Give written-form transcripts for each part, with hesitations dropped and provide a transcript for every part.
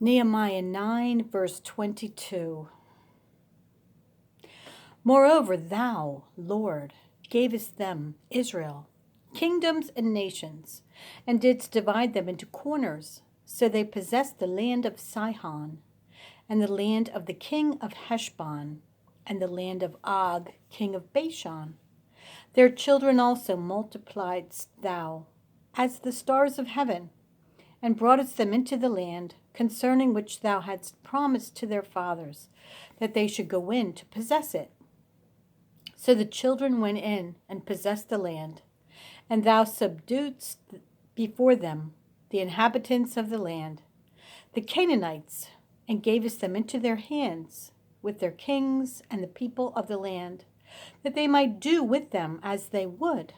Nehemiah 9, verse 22. Moreover, thou, Lord, gavest them, Israel, kingdoms and nations, and didst divide them into corners, so they possessed the land of Sihon, and the land of the king of Heshbon, and the land of Og, king of Bashan. Their children also multipliedst thou, as the stars of heaven, and broughtest them into the land, concerning which thou hadst promised to their fathers, that they should go in to possess it. So the children went in and possessed the land, and thou subduedst before them the inhabitants of the land, the Canaanites, and gavest them into their hands, with their kings and the people of the land, that they might do with them as they would.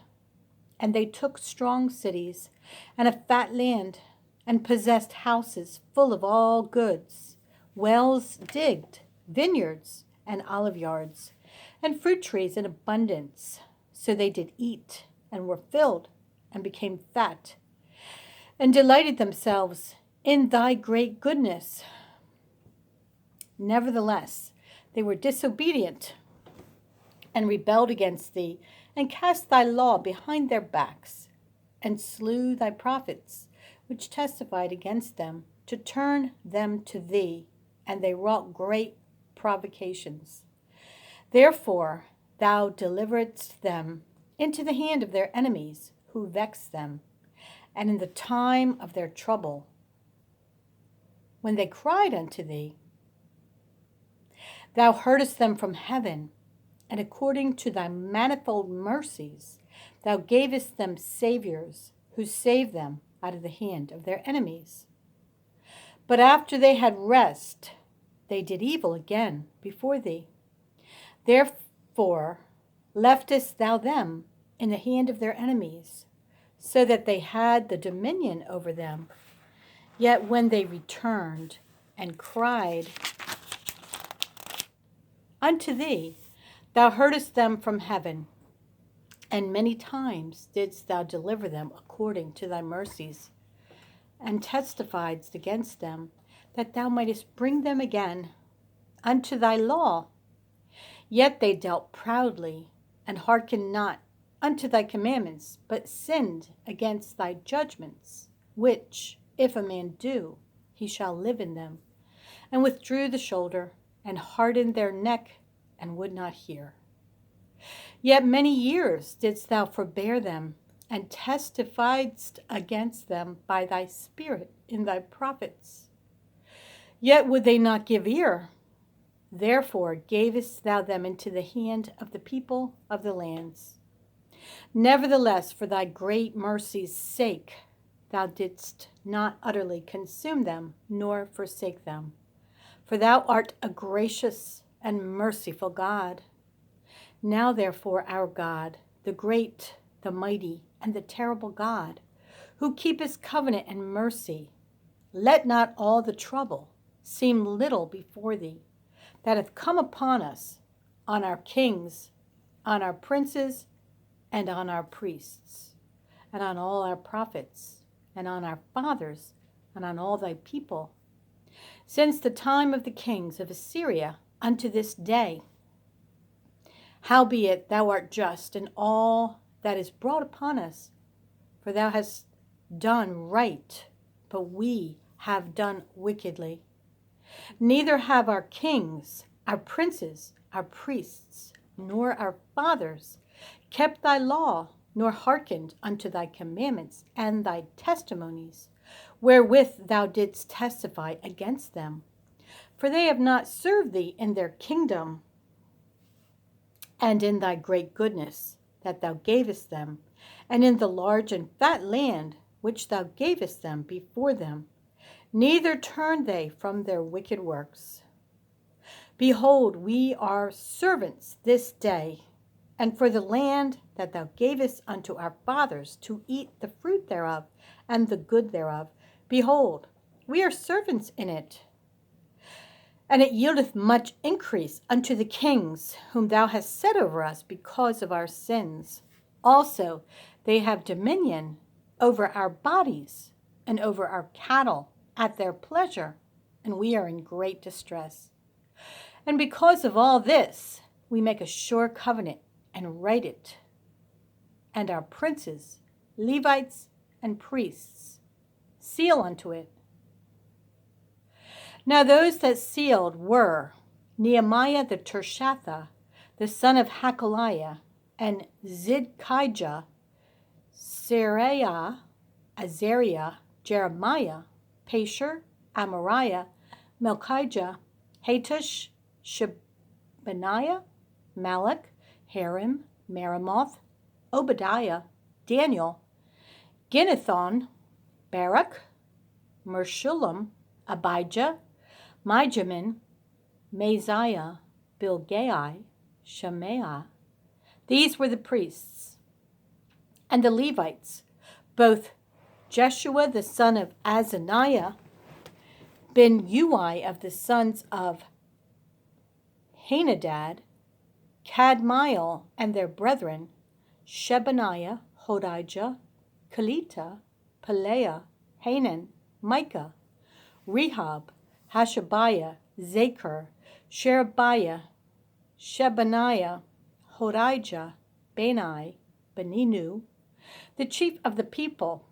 And they took strong cities and a fat land, and possessed houses full of all goods, wells digged, vineyards, and olive yards, and fruit trees in abundance. So they did eat, and were filled, and became fat, and delighted themselves in thy great goodness. Nevertheless, they were disobedient, and rebelled against thee, and cast thy law behind their backs, and slew thy prophets, which testified against them, to turn them to thee, and they wrought great provocations. Therefore thou deliveredst them into the hand of their enemies, who vexed them. And in the time of their trouble, when they cried unto thee, thou heardest them from heaven, and according to thy manifold mercies, thou gavest them saviors, who saved them out of the hand of their enemies. But after they had rest, they did evil again before thee. Therefore leftest thou them in the hand of their enemies, so that they had the dominion over them. Yet when they returned and cried unto thee, thou heardest them from heaven, and many times didst thou deliver them according to thy mercies, and testifiedst against them, that thou mightest bring them again unto thy law. Yet they dealt proudly, and hearkened not unto thy commandments, but sinned against thy judgments, which, if a man do, he shall live in them, and withdrew the shoulder, and hardened their neck, and would not hear. Yet many years didst thou forbear them, and testifiedst against them by thy Spirit in thy prophets. Yet would they not give ear. Therefore gavest thou them into the hand of the people of the lands. Nevertheless, for thy great mercy's sake, thou didst not utterly consume them, nor forsake them. For thou art a gracious and merciful God. Now therefore, our God, the great, the mighty, and the terrible God, who keepest covenant and mercy, let not all the trouble seem little before thee, that hath come upon us, on our kings, on our princes, and on our priests, and on all our prophets, and on our fathers, and on all thy people, since the time of the kings of Assyria unto this day. Howbeit thou art just in all that is brought upon us, for thou hast done right, but we have done wickedly. Neither have our kings, our princes, our priests, nor our fathers kept thy law, nor hearkened unto thy commandments and thy testimonies, wherewith thou didst testify against them. For they have not served thee in their kingdom, and in thy great goodness that thou gavest them, and in the large and fat land which thou gavest them before them, neither turned they from their wicked works. Behold, we are servants this day, and for the land that thou gavest unto our fathers to eat the fruit thereof and the good thereof, behold, we are servants in it. And it yieldeth much increase unto the kings whom thou hast set over us because of our sins. Also, they have dominion over our bodies and over our cattle at their pleasure, and we are in great distress. And because of all this, we make a sure covenant and write it. And our princes, Levites, and priests seal unto it. Now those that sealed were Nehemiah the Tirshatha, the son of Hakaliah, and Zidkijah, Seraiah, Azariah, Jeremiah, Pashur, Amariah, Melchijah, Hattush, Shebaniah, Malach, Harim, Meremoth, Obadiah, Daniel, Ginnethon, Barak, Meshullam, Abijah, Mijamin, Maziah, Bilgai, Shemaiah. These were the priests. And the Levites, both Jeshua the son of Azaniah, Ben Ui of the sons of Henadad, Kadmiel and their brethren, Shebaniah, Hodijah, Kelita, Pelaiah, Hanan, Micah, Rehob, Hashabiah, Zachar, Sherebiah, Shebaniah, Hodijah, Bani, Beninu, the chief of the people,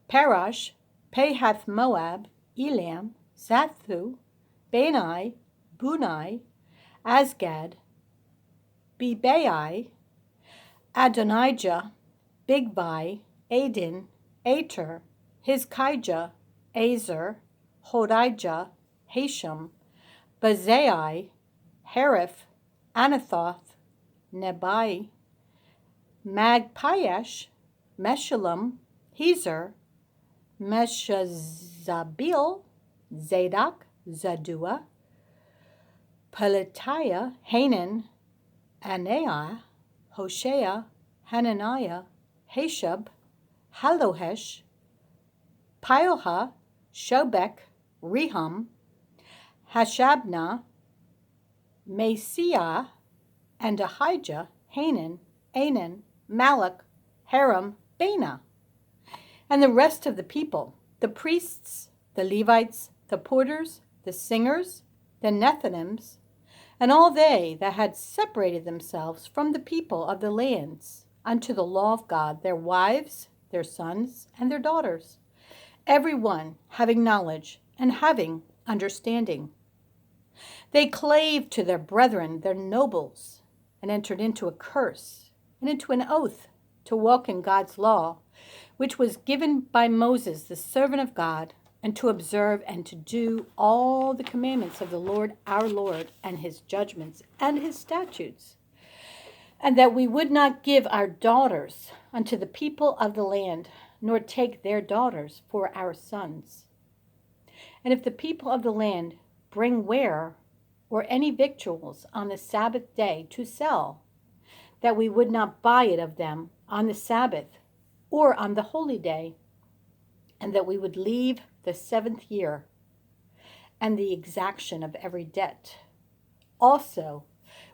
Parash, Pahath Moab, Elam, Zathu, Bani, Bunai, Asgad, Bebai, Adonijah, Bigvai, Adin, Ater, Hizkijah, Azer, Hodijah, Hashem, Bazai, Hariph, Anathoth, Nebai, Magpiash, Meshullam, Hezer, Meshazabil, Zadok, Zadua, Pelatiah, Hanan, Anaiah, Hoshea, Hananiah, Hashab, Halohesh, Pilha, Shobek, Rehum, Hashabnah, Masiah, and Ahijah, Hanan, Anan, Malach, Haram, Bana. And the rest of the people, the priests, the Levites, the porters, the singers, the Nethinims, and all they that had separated themselves from the people of the lands unto the law of God, their wives, their sons, and their daughters, every one having knowledge and having understanding. They clave to their brethren, their nobles, and entered into a curse and into an oath to walk in God's law, which was given by Moses, the servant of God, and to observe and to do all the commandments of the Lord our Lord, and his judgments and his statutes, and that we would not give our daughters unto the people of the land, nor take their daughters for our sons. And if the people of the land bring ware or any victuals on the Sabbath day to sell, that we would not buy it of them on the Sabbath or on the holy day, and that we would leave the 7th year and the exaction of every debt. Also,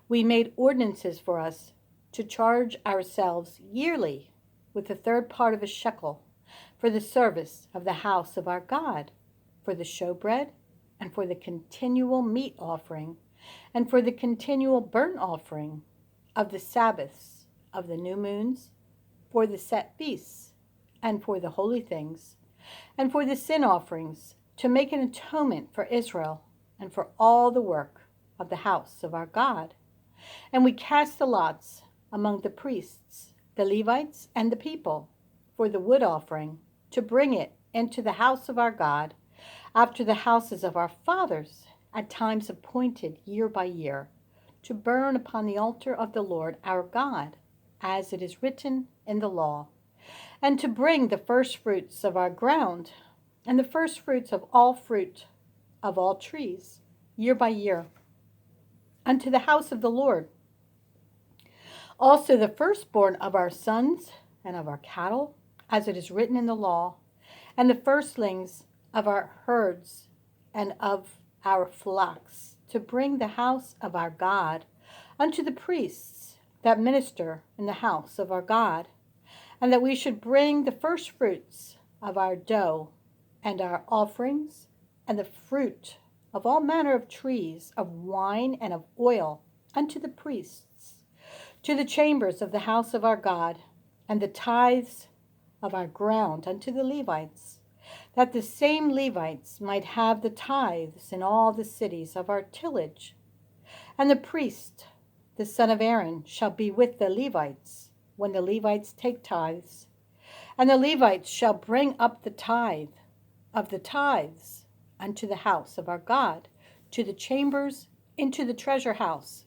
we made ordinances for us to charge ourselves yearly with the 3rd part of a shekel for the service of the house of our God, for the showbread, and for the continual meat offering, and for the continual burnt offering of the Sabbaths, of the new moons, for the set feasts, and for the holy things, and for the sin offerings, to make an atonement for Israel, and for all the work of the house of our God. And we cast the lots among the priests, the Levites, and the people, for the wood offering, to bring it into the house of our God, after the houses of our fathers, at times appointed year by year, to burn upon the altar of the Lord our God, as it is written in the law, and to bring the first fruits of our ground, and the first fruits of all fruit of all trees, year by year, unto the house of the Lord. Also the firstborn of our sons and of our cattle, as it is written in the law, and the firstlings of our herds and of our flocks, to bring the house of our God unto the priests that minister in the house of our God, and that we should bring the first fruits of our dough and our offerings, and the fruit of all manner of trees, of wine and of oil, unto the priests, to the chambers of the house of our God, and the tithes of our ground unto the Levites, that the same Levites might have the tithes in all the cities of our tillage. And the priest, the son of Aaron, shall be with the Levites when the Levites take tithes. And the Levites shall bring up the tithe of the tithes unto the house of our God, to the chambers, into the treasure house.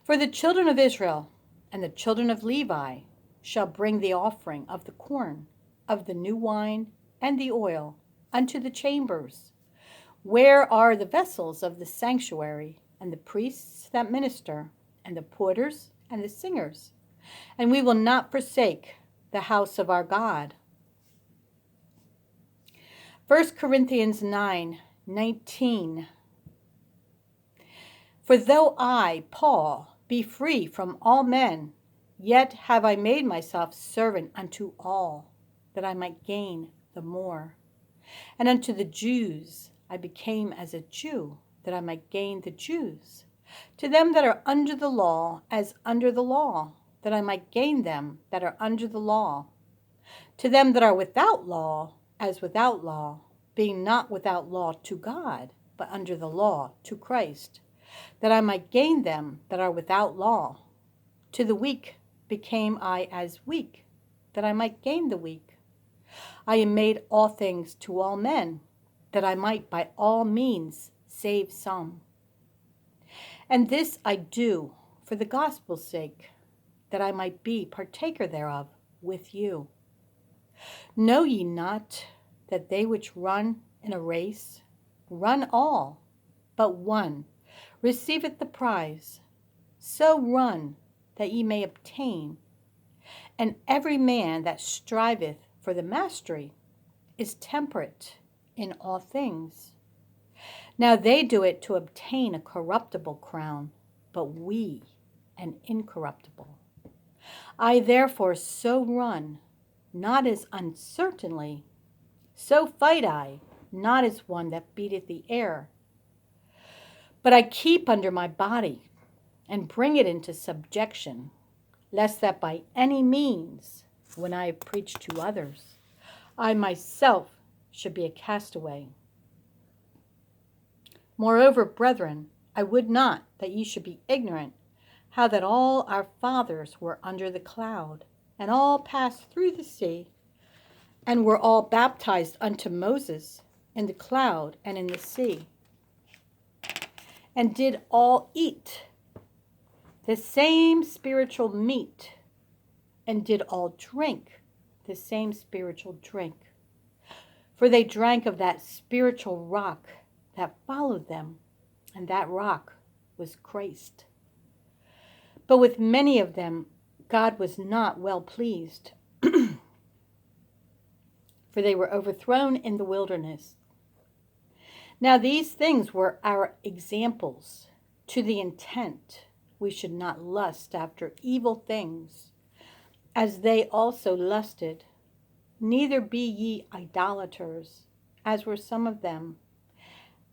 For the children of Israel and the children of Levi shall bring the offering of the corn, of the new wine, and the oil, unto the chambers, where are the vessels of the sanctuary, and the priests that minister, and the porters, and the singers. And we will not forsake the house of our God. 1 Corinthians 9:19. For though I, Paul, be free from all men, yet have I made myself servant unto all, that I might gain the more. And unto the Jews I became as a Jew, that I might gain the Jews. To them that are under the law, as under the law, that I might gain them that are under the law. To them that are without law, as without law, being not without law to God, but under the law to Christ, that I might gain them that are without law. To the weak became I as weak, that I might gain the weak. I am made all things to all men, that I might by all means save some. And this I do for the gospel's sake, that I might be partaker thereof with you. Know ye not that they which run in a race run all, but one receiveth the prize? So run that ye may obtain. And every man that striveth for the mastery is temperate in all things. Now they do it to obtain a corruptible crown, but we an incorruptible. I therefore so run, not as uncertainly, so fight I, not as one that beateth the air. But I keep under my body, and bring it into subjection, lest that by any means, when I have preached to others, I myself should be a castaway. Moreover, brethren, I would not that ye should be ignorant how that all our fathers were under the cloud, and all passed through the sea, and were all baptized unto Moses in the cloud and in the sea, and did all eat the same spiritual meat, and did all drink the same spiritual drink. For they drank of that spiritual rock that followed them, and that rock was Christ. But with many of them God was not well pleased, for they were overthrown in the wilderness. Now these things were our examples, to the intent we should not lust after evil things, as they also lusted. Neither be ye idolaters, as were some of them.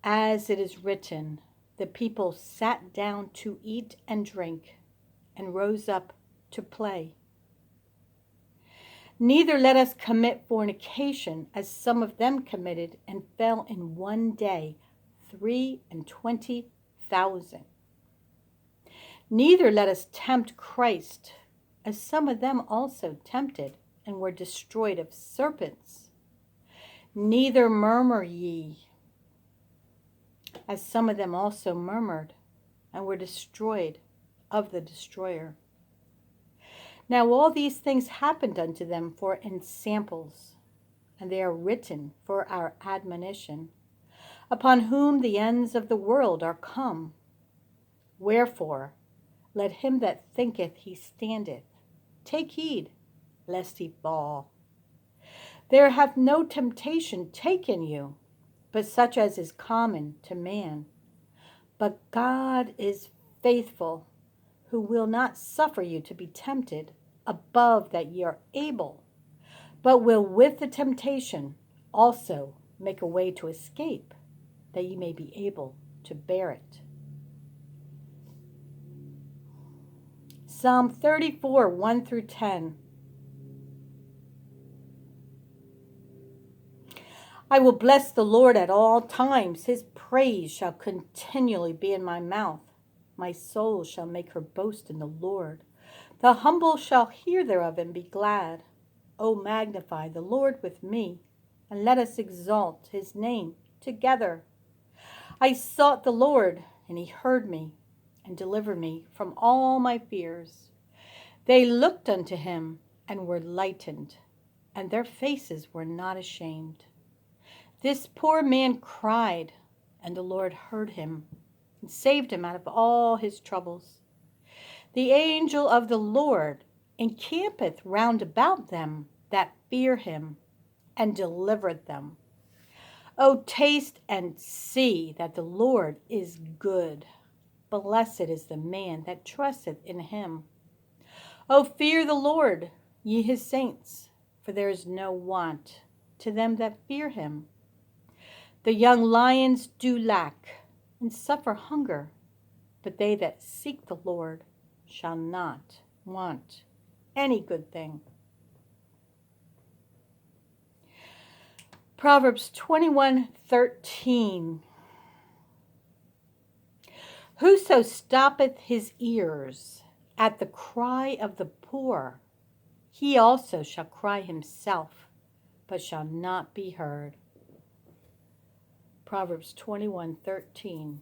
As it is written, the people sat down to eat and drink, and rose up to play. Neither let us commit fornication, as some of them committed, and fell in one day 23,000. Neither let us tempt Christ, as some of them also tempted, and were destroyed of serpents. Neither murmur ye, as some of them also murmured, and were destroyed of the destroyer. Now all these things happened unto them for ensamples, and they are written for our admonition, upon whom the ends of the world are come. Wherefore, let him that thinketh he standeth take heed, lest he fall. There hath no temptation taken you, but such as is common to man. But God is faithful, who will not suffer you to be tempted above that ye are able, but will with the temptation also make a way to escape, that ye may be able to bear it. Psalm 34, 1 through 10. I will bless the Lord at all times. His praise shall continually be in my mouth. My soul shall make her boast in the Lord. The humble shall hear thereof and be glad. O magnify the Lord with me, and let us exalt his name together. I sought the Lord, and he heard me, and delivered me from all my fears. They looked unto him, and were lightened, and their faces were not ashamed. This poor man cried, and the Lord heard him, and saved him out of all his troubles. The angel of the Lord encampeth round about them that fear him, and delivereth them. O taste and see that the Lord is good. Blessed is the man that trusteth in him. O fear the Lord, ye his saints, for there is no want to them that fear him. The young lions do lack and suffer hunger, but they that seek the Lord shall not want any good thing. Proverbs 21:13. Whoso stoppeth his ears at the cry of the poor, he also shall cry himself, but shall not be heard. Proverbs 21:13.